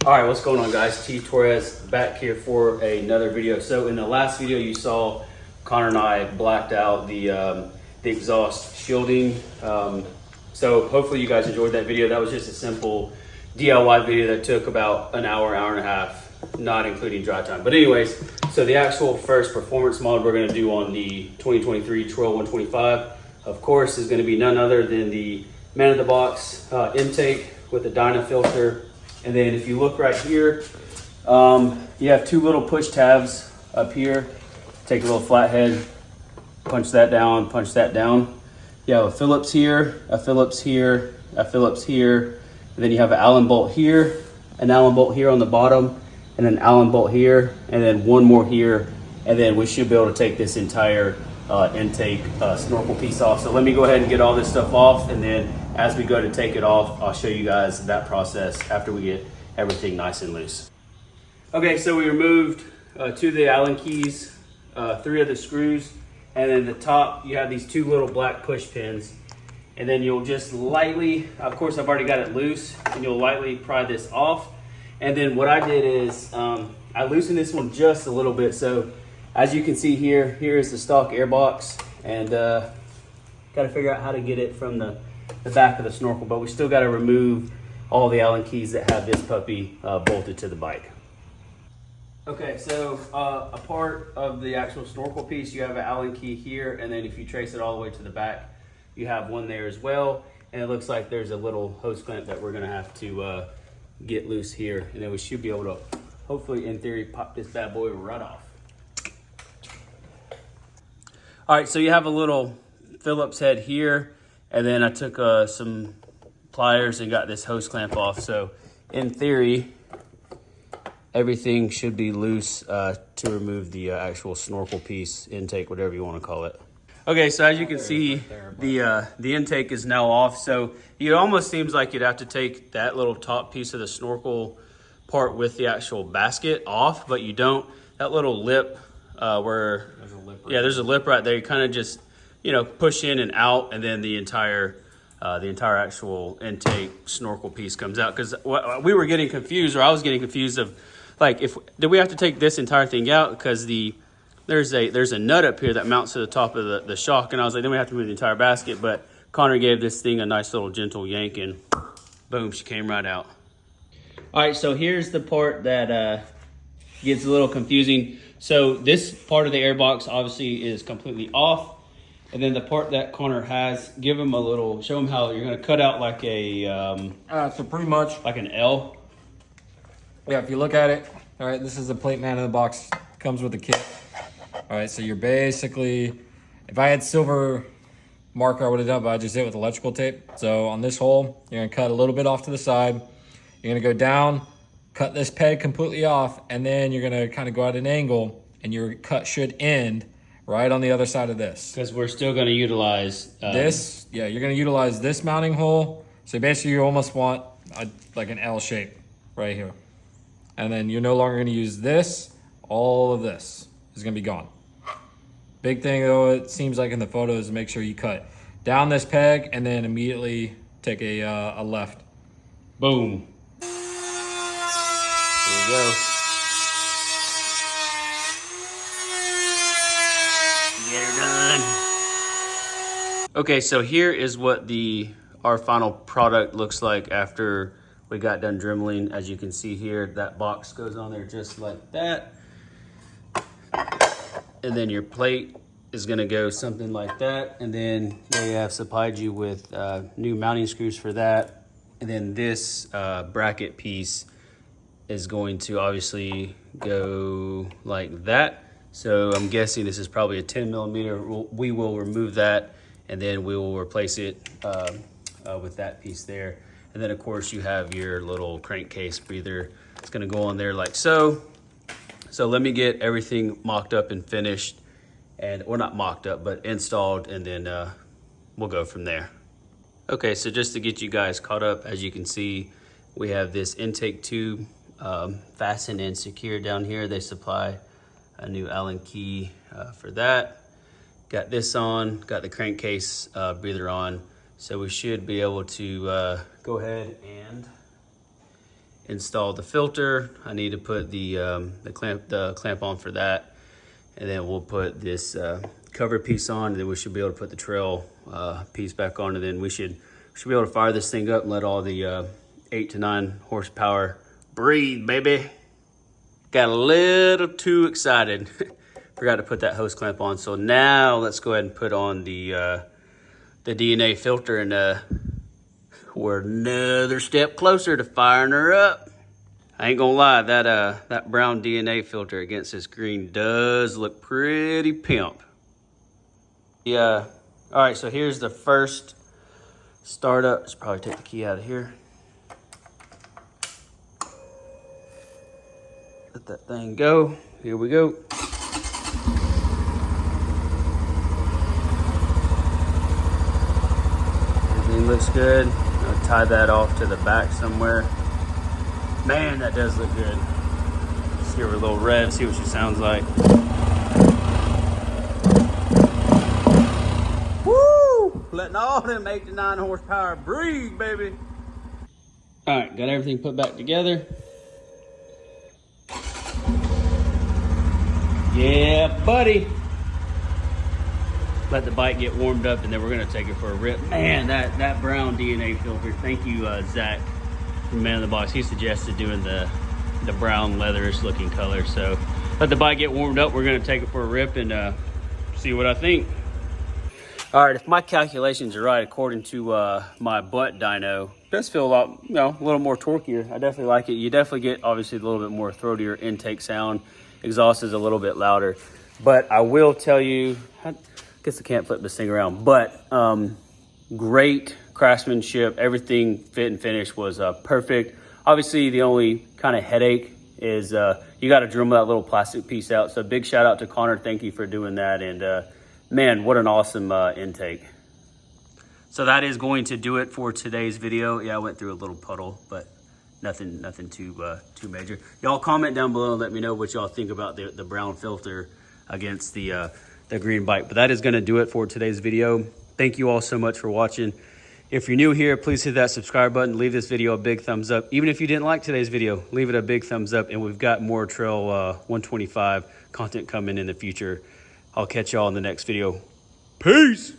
All right, what's going on, guys? T Torres back here for another video. So in the last video you saw, Connor and I blacked out the exhaust shielding. So hopefully you guys enjoyed that video. That was just a simple DIY video that took about an hour, hour and a half, not including dry time. But anyways, so the actual first performance mod we're gonna do on the 2023 Trail 125, of course, is gonna be none other than the man-in-the-box intake with a Dyna filter. And then if you look right here, you have two little push tabs up here. Take a little flathead, punch that down, punch that down. You have a Phillips here, a Phillips here, a Phillips here. And then you have an Allen bolt here, an Allen bolt here on the bottom, and an Allen bolt here, and then one more here. And then we should be able to take this entire intake snorkel piece off. So let me go ahead and get all this stuff off, and then as we go to take it off, I'll show you guys that process after we get everything nice and loose. Okay, so we removed two of the Allen keys, three of the screws, and then the top, you have these two little black push pins. And then you'll just lightly, of course I've already got it loose, and you'll lightly pry this off. And then what I did is, I loosened this one just a little bit. So as you can see here, here is the stock airbox, and got to figure out how to get it from the back of the snorkel, but we still got to remove all the Allen keys that have this puppy bolted to the bike. Okay, so a part of the actual snorkel piece, you have an Allen key here, and then if you trace it all the way to the back, you have one there as well. And it looks like there's a little hose clamp that we're gonna have to get loose here, and then we should be able to, hopefully in theory, pop this bad boy right off. All right, so you have a little Phillips head here, and then I took some pliers and got this hose clamp off. So in theory, everything should be loose to remove the actual snorkel piece, intake, whatever you want to call it. Okay, so as you can see, the intake is now off. So it almost seems like you'd have to take that little top piece of the snorkel part with the actual basket off, but you don't. That little lip where there's a lip right there's a lip right there. You kind of just, you know, push in and out, and then the entire actual intake snorkel piece comes out. Because we were getting confused, or I was getting confused of, like, did we have to take this entire thing out? Because there's a nut up here that mounts to the top of the shock, and I was like, then we have to move the entire basket. But Connor gave this thing a nice little gentle yank, and boom, she came right out. All right, so here's the part that gets a little confusing. So this part of the airbox obviously is completely off. And then the part that Connor has, give him a little, show him how you're gonna cut out like a... so pretty much like an L. Yeah, if you look at it, all right, this is the plate man in the box, comes with a kit. All right, so you're basically, if I had silver marker, I would have done, but I just did it with electrical tape. So on this hole, you're gonna cut a little bit off to the side. You're gonna go down, cut this peg completely off, and then you're gonna kind of go at an angle, and your cut should end right on the other side of this. Because we're still gonna utilize... this, yeah, you're gonna utilize this mounting hole. So basically you almost want like an L shape right here. And then you're no longer gonna use this. All of this is gonna be gone. Big thing though, it seems like in the photos, make sure you cut down this peg and then immediately take a left. Boom. There we go. Get her done. Okay, so here is what our final product looks like after we got done dremeling. As you can see here, that box goes on there just like that. And then your plate is gonna go something like that. And then they have supplied you with new mounting screws for that. And then this bracket piece is going to obviously go like that. So I'm guessing this is probably a 10 millimeter. We will remove that, and then we will replace it with that piece there. And then of course you have your little crankcase breather. It's gonna go on there like so. So let me get everything mocked up and finished, or not mocked up, but installed, and then we'll go from there. Okay, so just to get you guys caught up, as you can see, we have this intake tube fastened and secure down here. They supply a new Allen key for that. Got this on, got the crankcase breather on. So we should be able to go ahead install the filter. I need to put the clamp on for that. And then we'll put this cover piece on, and then we should be able to put the trail piece back on, and then we should be able to fire this thing up and let all the 8 to 9 horsepower breathe, baby. Got a little too excited. Forgot to put that hose clamp on. So now let's go ahead and put on the DNA filter, and we're another step closer to firing her up. I ain't gonna lie, that brown DNA filter against this green does look pretty pimp. Yeah. All right, so here's the first startup. Let's probably take the key out of here. Let that thing go. Here we go. Everything looks good. I'll tie that off to the back somewhere. Man, that does look good. Let's give her a little rev, see what she sounds like. Woo! Letting all them 8 to 9 horsepower breathe, baby. All right, got everything put back together. Yeah, buddy. Let the bike get warmed up, and then we're gonna take it for a rip. Man, that brown DNA filter. Thank you, Zach from Man in the Box. He suggested doing the brown leatherish looking color. So let the bike get warmed up. We're gonna take it for a rip and see what I think. All right, if my calculations are right, according to my butt dyno, it does feel a lot, a little more torqueier. I definitely like it. You definitely get obviously a little bit more throatier intake sound. Exhaust is a little bit louder, but I will tell you, I guess I can't flip this thing around, but great craftsmanship. Everything fit and finish was perfect. Obviously, the only kind of headache is you got to drum that little plastic piece out. So big shout out to Connor. Thank you for doing that. And man, what an awesome intake. So that is going to do it for today's video. Yeah, I went through a little puddle, but nothing too major. Y'all comment down below and let me know what y'all think about the brown filter against the green bike. But that is going to do it for today's video. Thank you all so much for watching. If you're new here, please hit that subscribe button. Leave this video a big thumbs up. Even if you didn't like today's video, leave it a big thumbs up. And we've got more Trail 125 content coming in the future. I'll catch y'all in the next video. Peace.